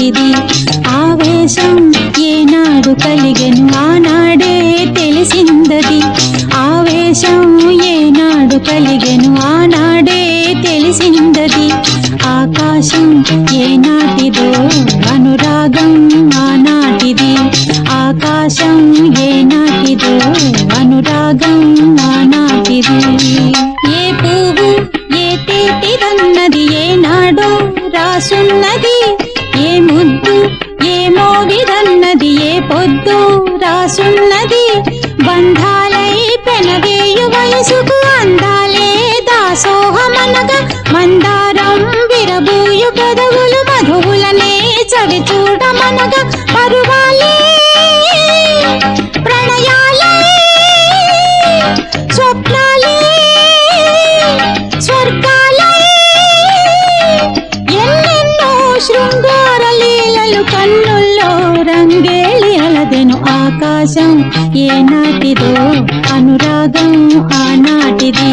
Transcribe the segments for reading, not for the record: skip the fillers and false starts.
ఏనాటిది ఆవేశం ఏనాడు కలిగెను ఆనాడే తెలిసిందది ఆవేశం ఏనాడు కలిగెను ఆనాడే తెలిసిందది ఆకాశం ఏనాటిదో అనురాగం ఆనాటిది ఆకాశం ఏనాటిదో అనురాగం ఆనాటిది ఏ పువ్వు ఏ తేటిదన్నది ఏనాడో రాసున్నది ఏ ముద్దు ఏ మోగిదన్నది ఏ పొద్దు రాసున్నది బంధాలై పెనవేయు వయసుకు అందాలే దాసోహమనగా మందారం విరబూయు పెదవులు మధువులనే చవి చూడమనగా పరువాలే ప్రణయాలే స్వప్నాలే స్వర్గాలే ఎన్నెన్నో శృంగార లీలలు కన్నుల్లో రంగేళి అలదెను ఆకాశం ఏనాటిదో అనురాగం ఆనాటిది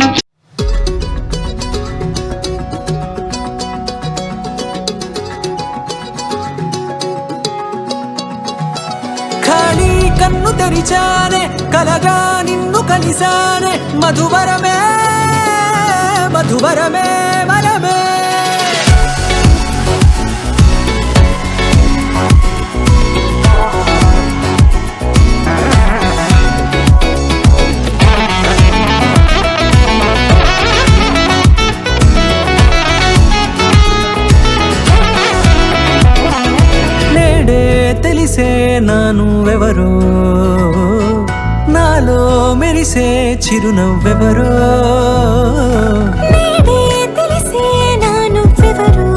ఖాళీ కన్ను తెరిచానే కలగా నిన్ను కలిసానే మధువరమే మధువరమే వరమే నేడే తెలిసే నానువెవరో నాలో మెరిసే చిరునవ్వెవరో నేడే తెలిసే నానువెవరో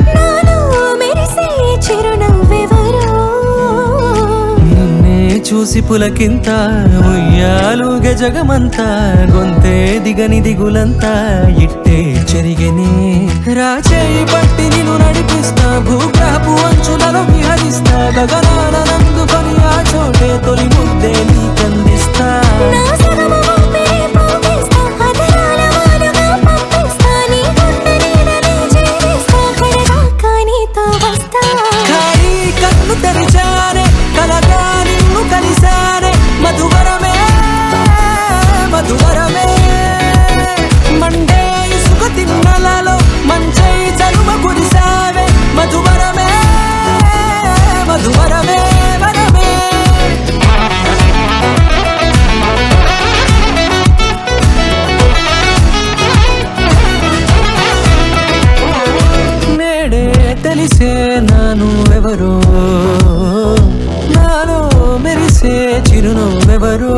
నాలో మెరిసే చిరునవ్వెవరో నిన్నే చూసి పులకింత ఉయ్యాలుగే జగమంతా గొంతే దిగని దిగులంతా ఇట్టే చెరిగెనే రాచేయి పట్టి నిన్ను నడిపిస్తా భూగ్రహపు అంచులలో విహరిస్తా గగనాన నందుకొని ఆ చోటే తొలి ముద్దే నీకందిస్తా నా సగమ ఊపిరి పోగిస్తా అధరాల వానగా పంపిస్తా నీ గుండె నీడనే చేరిస్తా కడదాకా నీతో వస్తా ఖాళీ కన్ను తెరిచానే కలగా నిన్ను కలిసానే మధువరమే మధువరమే మండే ఇసుక తిన్నలలో మంచై చలుమ కురిసావే మధువరమే మధువరమే వరమే నేడే తెలిసే నానువెవరో నాలో మెరిసే చిరునవ్వెవరో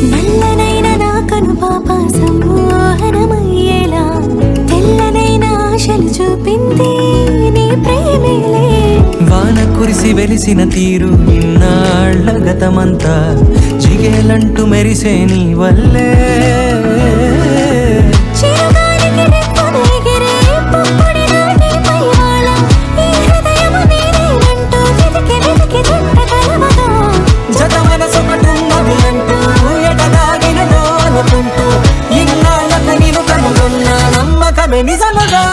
నల్లనైన నా కనుపాప సమ్మోహనమయ్యేలా తెల్లనైన ఆశలు చూపింది నీ ప్రేమేలే వాన కురిసి వెలిసిన తీరు ఇన్నాళ్ళ గతమంతా జిగేలంటూ మెరిసే నీ వల్లే చిరుగాలికి రెప్పలు ఎగిరే పుప్పొడి నాటి పైవాళ ఈ హృదయము నీదేనంటూ వెతికి వెతికి చుట్టగలవగా జత మనసొకటున్నది అంటూ ఎడదాగినదో అనుకుంటూ ఇన్నాళ్ళకు నేను కనుగొన్న నమ్మకమే నిజముగా